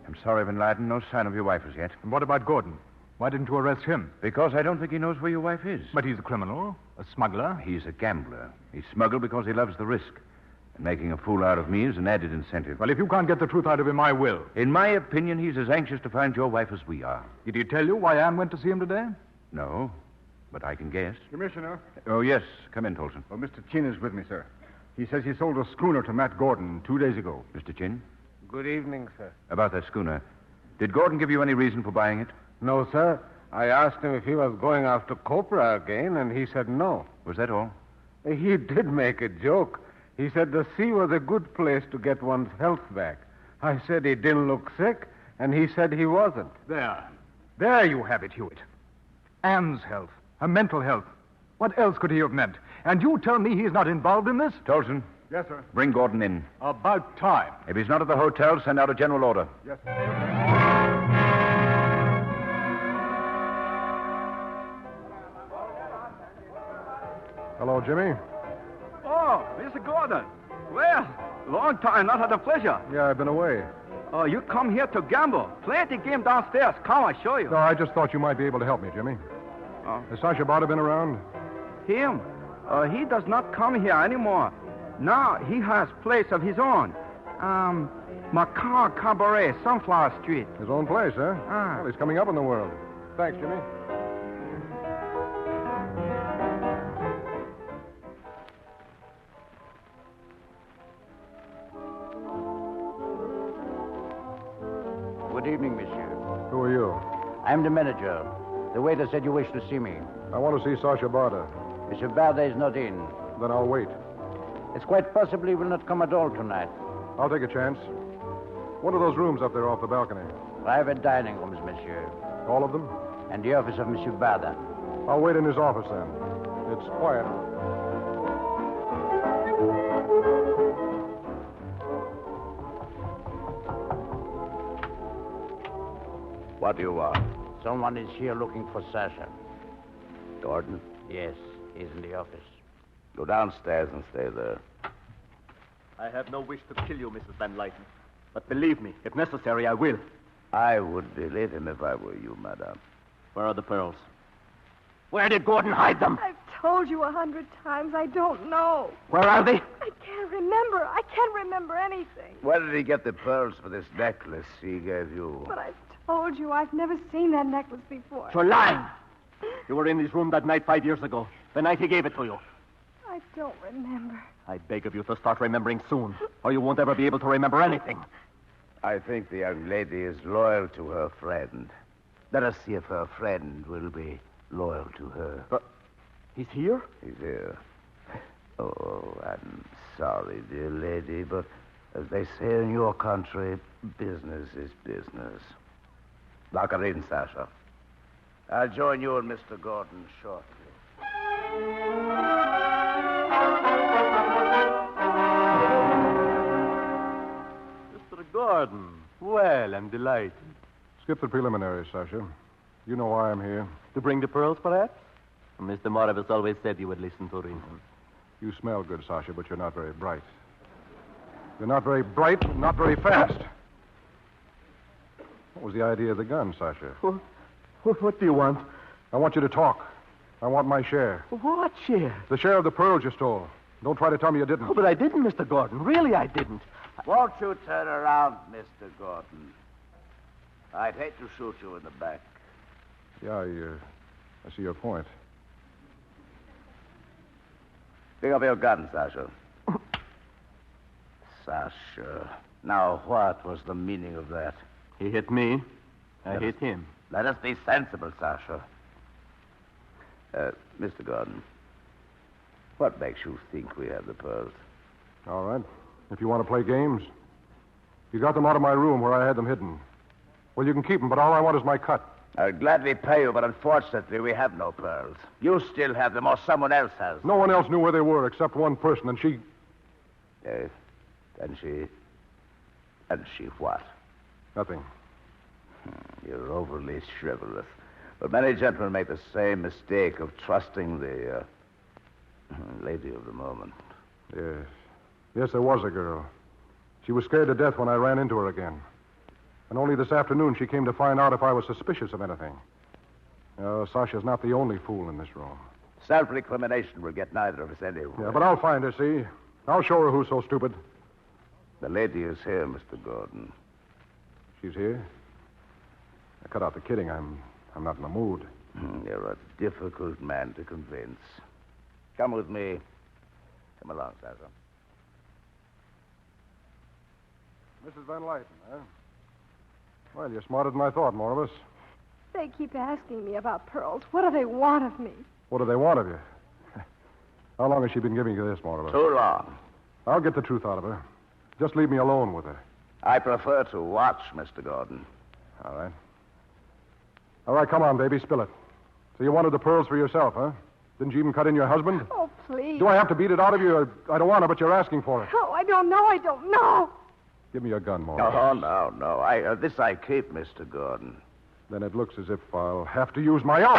I'm sorry, Van Leyden, no sign of your wife as yet. And what about Gordon? Why didn't you arrest him? Because I don't think he knows where your wife is. But he's a criminal, a smuggler. He's a gambler. He smuggled because he loves the risk. And making a fool out of me is an added incentive. Well, if you can't get the truth out of him, I will. In my opinion, he's as anxious to find your wife as we are. Did he tell you why Anne went to see him today? No, but I can guess. Commissioner? Oh, yes. Come in, Tolson. Well, Mr. Chin is with me, sir. He says he sold a schooner to Matt Gordon 2 days ago. Mr. Chin? Good evening, sir. About that schooner. Did Gordon give you any reason for buying it? No, sir. I asked him if he was going after copra again, and he said no. Was that all? He did make a joke. He said the sea was a good place to get one's health back. I said he didn't look sick, and he said he wasn't. There you have it, Hewitt. Anne's health, her mental health. What else could he have meant? And you tell me he's not involved in this? Tolson. Yes, sir. Bring Gordon in. About time. If he's not at the hotel, send out a general order. Yes, sir. Hello, Jimmy. Oh, Mr. Gordon. Well, Long time, not had the pleasure. Yeah, I've been away. Oh, you come here to gamble. Play the game downstairs. Come, I show you. No, I just thought you might be able to help me, Jimmy. Oh. Has Sasha Barter been around? Him? He does not come here anymore. Now he has place of his own. Macaw Cabaret, Sunflower Street. His own place, huh? Ah. Well, he's coming up in the world. Thanks, Jimmy. Good evening, monsieur. Who are you? I'm the manager. The waiter said you wish to see me. I want to see Sasha Barter. Monsieur Bardet is not in. Then I'll wait. It's quite possible he will not come at all tonight. I'll take a chance. What are those rooms up there off the balcony? Private dining rooms, monsieur. All of them? And the office of Monsieur Bardet. I'll wait in his office then. It's quiet. What do you want? Someone is here looking for Sasha. Gordon? Yes, he's in the office. Go downstairs and stay there. I have no wish to kill you, Mrs. Van Lyten. But believe me, if necessary, I will. I would believe him if I were you, madame. Where are the pearls? Where did Gordon hide them? I've told you 100 times. I don't know. Where are they? I can't remember. I can't remember anything. Where did he get the pearls for this necklace he gave you? But I've told you I've never seen that necklace before. You're lying. You were in his room that night 5 years ago. The night he gave it to you. I don't remember. I beg of you to start remembering soon, or you won't ever be able to remember anything. I think the young lady is loyal to her friend. Let us see if her friend will be loyal to her. But he's here? He's here. Oh, I'm sorry, dear lady, but as they say in your country, business is business. Lock her in, Sasha. I'll join you and Mr. Gordon shortly. Mr. Gordon. Well, I'm delighted. Skip the preliminaries, Sasha. You know why I'm here. To bring the pearls, perhaps? Mr. Moravus always said you would listen to reason. You smell good, Sasha, but you're not very bright. You're not very bright, and not very fast. What was the idea of the gun, Sasha? What do you want? I want you to talk. I want my share. What share? The share of the pearls you stole. Don't try to tell me you didn't. Oh, but I didn't, Mr. Gordon. Really, I didn't. Won't you turn around, Mr. Gordon? I'd hate to shoot you in the back. Yeah, I see your point. Pick up your gun, Sasha. Sasha. Now, what was the meaning of that? He hit me. I hit him. Let us be sensible, Sasha. Mr. Gordon, what makes you think we have the pearls? All right. If you want to play games. You got them out of my room where I had them hidden. Well, you can keep them, but all I want is my cut. I'll gladly pay you, but unfortunately, we have no pearls. You still have them, or someone else has. No one else knew where they were except one person, and she... Yes. And she what? Nothing. You're overly chivalrous. But many gentlemen make the same mistake of trusting the lady of the moment. Yes. Yes, there was a girl. She was scared to death when I ran into her again. And only this afternoon she came to find out if I was suspicious of anything. Sasha's not the only fool in this room. Self-recrimination will get neither of us anywhere. Yeah, but I'll find her, see? I'll show her who's so stupid. The lady is here, Mr. Gordon. She's here? I cut out the kidding. I'm not in the mood. You're a difficult man to convince. Come with me. Come along, Sasha. Mrs. Van Lyten, huh? Well, you're smarter than I thought, Moravus. They keep asking me about pearls. What do they want of me? What do they want of you? How long has she been giving you this, Moravus? Too long. I'll get the truth out of her. Just leave me alone with her. I prefer to watch, Mr. Gordon. All right. All right, come on, baby, spill it. So you wanted the pearls for yourself, huh? Didn't you even cut in your husband? Oh, please. Do I have to beat it out of you? I don't want to, but you're asking for it. Oh, I don't know. Give me your gun, Moravus. Oh, no. This I keep, Mr. Gordon. Then it looks as if I'll have to use my own.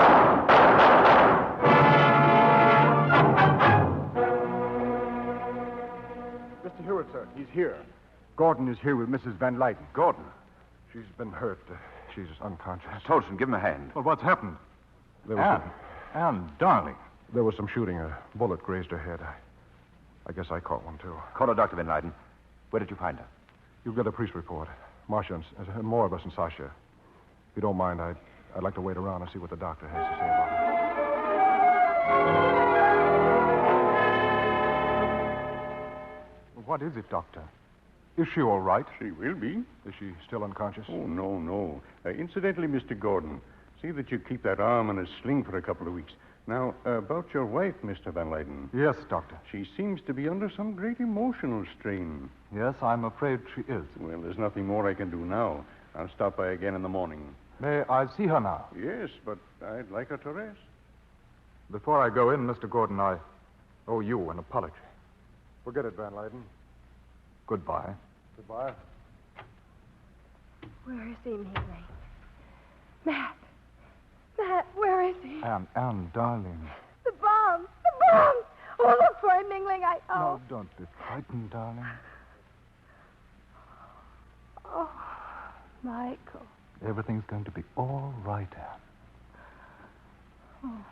Mr. Hewitt. Pulitzer. He's here. Gordon is here with Mrs. Van Lyden. Gordon? She's been hurt. She's unconscious. Tolson, give him a hand. Well, what's happened? Anne, darling. There was some shooting. A bullet grazed her head. I guess I caught one, too. Call her, Dr. Van Lyden. Where did you find her? You've got a police report. Marcia and more of us and Sasha. If you don't mind, I'd like to wait around and see what the doctor has to say about her. What is it, Doctor? Is she all right? She will be. Is she still unconscious? Oh, no. Incidentally, Mr. Gordon, see that you keep that arm in a sling for a couple of weeks. Now, about your wife, Mr. Van Lyden. Yes, Doctor. She seems to be under some great emotional strain. Yes, I'm afraid she is. Well, there's nothing more I can do now. I'll stop by again in the morning. May I see her now? Yes, but I'd like her to rest. Before I go in, Mr. Gordon, I owe you an apology. Forget it, Van Lyden. Goodbye. Goodbye. Where is he, Mary? Matt, where is he? Anne, darling. The bomb! Oh, look for him, Mingling. No, don't be frightened, darling. Oh, Michael. Everything's going to be all right, Anne. Oh,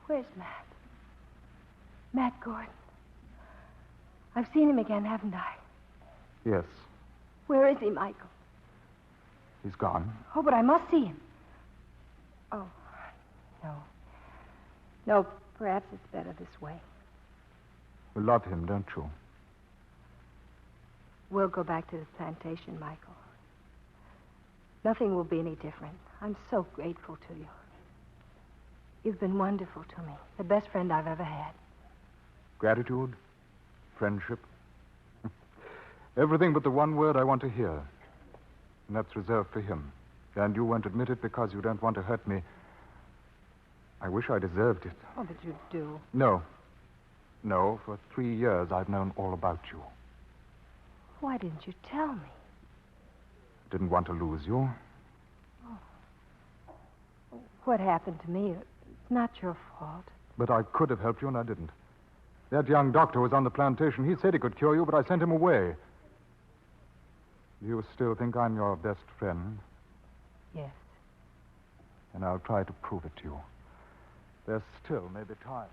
where's Matt? Matt Gordon. I've seen him again, haven't I? Yes. Where is he, Michael? He's gone. Oh, but I must see him. Oh, no. No, perhaps it's better this way. You love him, don't you? We'll go back to the plantation, Michael. Nothing will be any different. I'm so grateful to you. You've been wonderful to me. The best friend I've ever had. Gratitude? Friendship? Everything but the one word I want to hear. And that's reserved for him. And you won't admit it because you don't want to hurt me. I wish I deserved it. Oh, but you do. No. For 3 years I've known all about you. Why didn't you tell me? Didn't want to lose you. Oh. What happened to me? It's not your fault. But I could have helped you, and I didn't. That young doctor was on the plantation. He said he could cure you, but I sent him away. Do you still think I'm your best friend? Yes. And I'll try to prove it to you. There's still maybe time.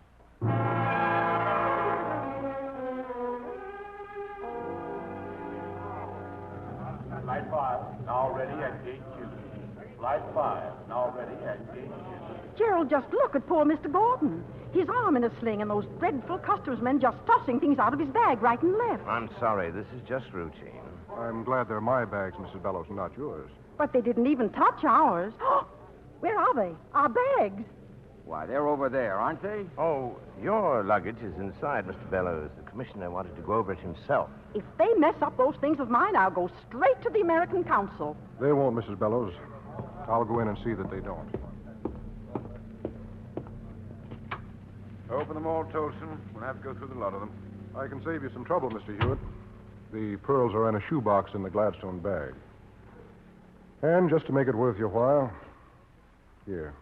Flight 5, now ready at gate 2. Flight 5, now ready at gate 2. Gerald, just look at poor Mr. Gordon. His arm in a sling and those dreadful customs men just tossing things out of his bag right and left. I'm sorry. This is just routine. I'm glad they're my bags, Mrs. Bellows, and not yours. But they didn't even touch ours. Where are they? Our bags. Why, they're over there, aren't they? Oh, your luggage is inside, Mr. Bellows. The commissioner wanted to go over it himself. If they mess up those things of mine, I'll go straight to the American Consul. They won't, Mrs. Bellows. I'll go in and see that they don't. Open them all, Tolson. We'll have to go through the lot of them. I can save you some trouble, Mr. Hewitt. The pearls are in a shoebox in the Gladstone bag. And just to make it worth your while, here.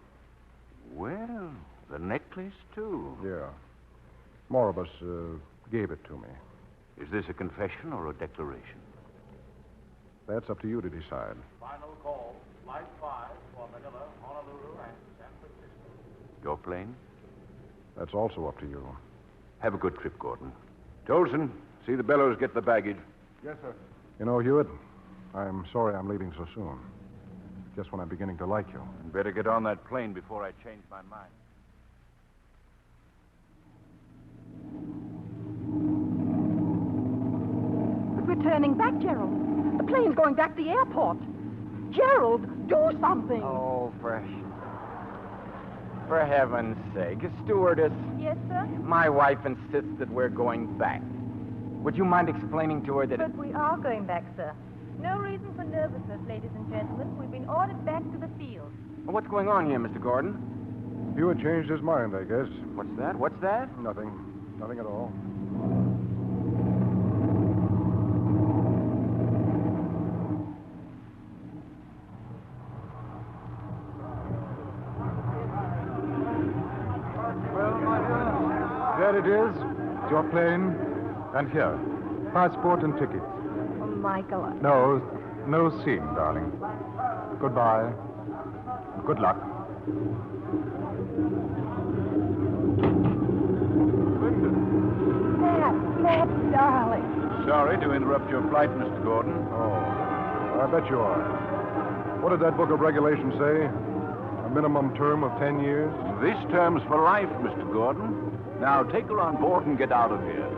Well, the necklace, too. Yeah. Moribus gave it to me. Is this a confession or a declaration? That's up to you to decide. Final call. Flight 5 for Manila, Honolulu, and San Francisco. Your plane? That's also up to you. Have a good trip, Gordon. Tolson, see the Bellows get the baggage. Yes, sir. You know, Hewitt, I'm sorry I'm leaving so soon. Just when I'm beginning to like you. And better get on that plane before I change my mind. But we're turning back, Gerald. The plane's going back to the airport. Gerald, do something. Oh, for heaven's sake. Stewardess. Yes, sir? My wife insists that we're going back. Would you mind explaining to her that... But we are going back, sir. No reason for nervousness, ladies and gentlemen. We've been ordered back to the field. What's going on here, Mr. Gordon? Hewitt changed his mind, I guess. What's that? What's that? Nothing. Nothing at all. There it is. Your plane. And here. passport and ticket. Oh, Michael. No scene, darling. Goodbye. Good luck. Matt, darling. Sorry to interrupt your flight, Mr. Gordon. Oh, I bet you are. What did that book of regulations say? A minimum term of 10 years? This term's for life, Mr. Gordon. Now take her on board and get out of here.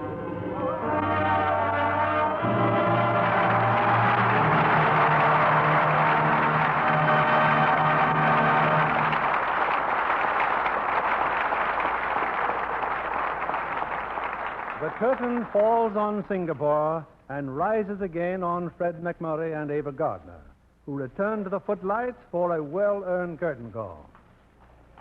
The curtain falls on Singapore and rises again on Fred McMurray and Ava Gardner, who return to the footlights for a well-earned curtain call.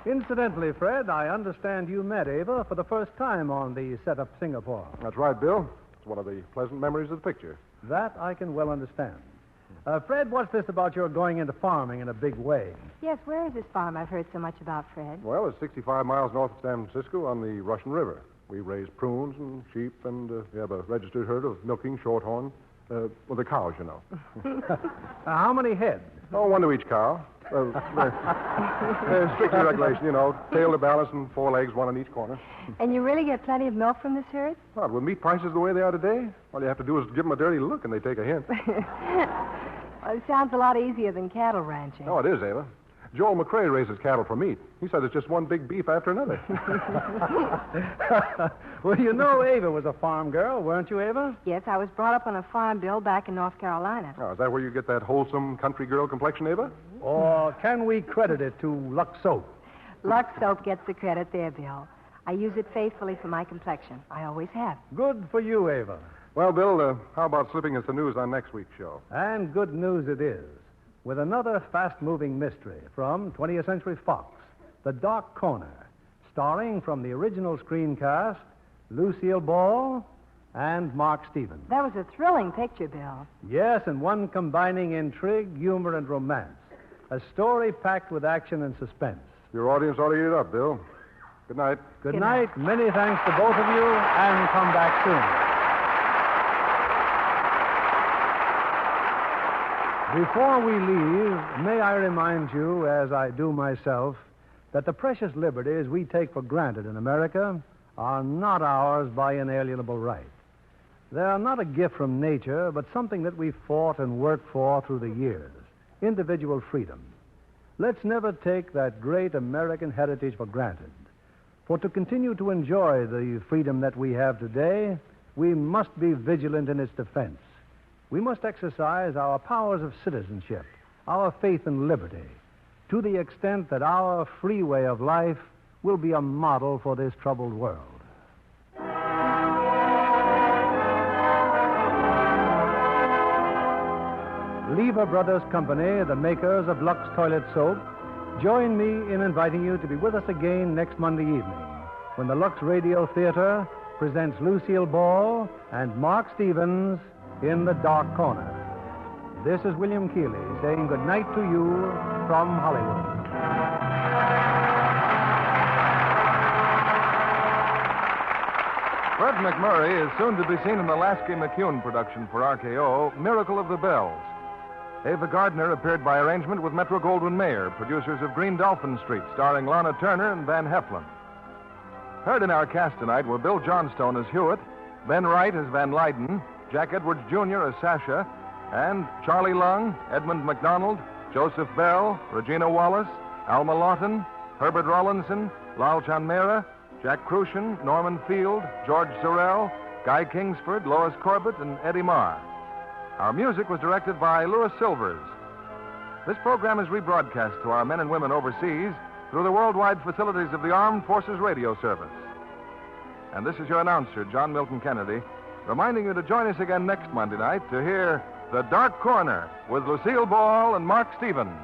Incidentally, Fred, I understand you met Ava for the first time on the set of Singapore. That's right, Bill. It's one of the pleasant memories of the picture. That I can well understand. Fred, what's this about your going into farming in a big way? Yes, where is this farm I've heard so much about, Fred? Well, it's 65 miles north of San Francisco on the Russian River. We raise prunes and sheep, and we have a registered herd of milking shorthorn. The cows, you know. How many head? Oh, one to each cow. Strictly regulation, you know. Tail to balance and 4 legs, one on each corner. And you really get plenty of milk from this herd? Well, with meat prices the way they are today, all you have to do is give them a dirty look and they take a hint. Well, it sounds a lot easier than cattle ranching. Oh, it is, Ava. Joel McRae raises cattle for meat. He said it's just one big beef after another. Well, you know Ava was a farm girl, weren't you, Ava? Yes, I was brought up on a farm, Bill, back in North Carolina. Oh, is that where you get that wholesome country girl complexion, Ava? Or can we credit it to Lux soap? Lux soap gets the credit there, Bill. I use it faithfully for my complexion. I always have. Good for you, Ava. Well, Bill, how about slipping us the news on next week's show? And good news it is. With another fast-moving mystery from 20th Century Fox, The Dark Corner, starring from the original screencast, Lucille Ball and Mark Stevens. That was a thrilling picture, Bill. Yes, and one combining intrigue, humor, and romance. A story packed with action and suspense. Your audience ought to eat it up, Bill. Good night. Good night. Many thanks to both of you, and come back soon. Before we leave, may I remind you, as I do myself, that the precious liberties we take for granted in America are not ours by inalienable right. They are not a gift from nature, but something that we fought and worked for through the years. Individual freedom. Let's never take that great American heritage for granted. For to continue to enjoy the freedom that we have today, we must be vigilant in its defense. We must exercise our powers of citizenship, our faith in liberty, to the extent that our free way of life will be a model for this troubled world. Lever Brothers Company, the makers of Lux Toilet Soap, join me in inviting you to be with us again next Monday evening when the Lux Radio Theater presents Lucille Ball and Mark Stevens in The Dark Corner. This is William Keeley saying good night to you from Hollywood. Fred McMurray is soon to be seen in the Lasky McCune production for RKO, Miracle of the Bells. Ava Gardner appeared by arrangement with Metro-Goldwyn-Mayer, producers of Green Dolphin Street, starring Lana Turner and Van Heflin. Heard in our cast tonight were Bill Johnstone as Hewitt, Ben Wright as Van Leyden, Jack Edwards Jr. as Sasha, and Charlie Lung, Edmund McDonald, Joseph Bell, Regina Wallace, Alma Lawton, Herbert Rawlinson, Lal Chanmera, Jack Crucian, Norman Field, George Sorrell, Guy Kingsford, Lois Corbett, and Eddie Marr. Our music was directed by Louis Silvers. This program is rebroadcast to our men and women overseas through the worldwide facilities of the Armed Forces Radio Service. And this is your announcer, John Milton Kennedy, reminding you to join us again next Monday night to hear The Dark Corner with Lucille Ball and Mark Stevens.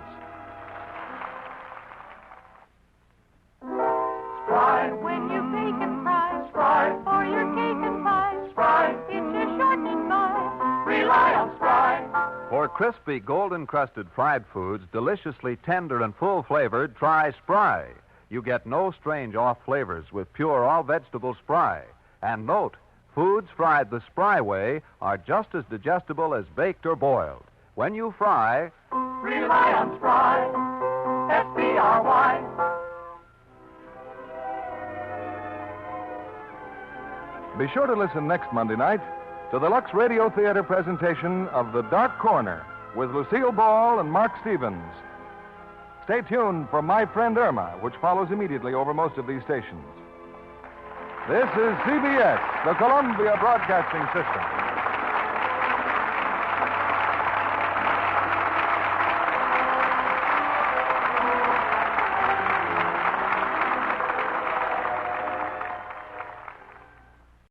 Spry, when you bake and fry, Spry, for your cake and pie, Spry, it's your shortening pie. Rely on Spry. For crispy, golden-crusted fried foods, deliciously tender and full-flavored, try Spry. You get no strange off flavors with pure all-vegetable Spry. And note, Foods fried the spry way are just as digestible as baked or boiled. When you fry, Rely on Spry. S-P-R-Y. Be sure to listen next Monday night to the Lux Radio Theater presentation of The Dark Corner with Lucille Ball and Mark Stevens. Stay tuned for My Friend Irma, which follows immediately over most of these stations. This is CBS, the Columbia Broadcasting System.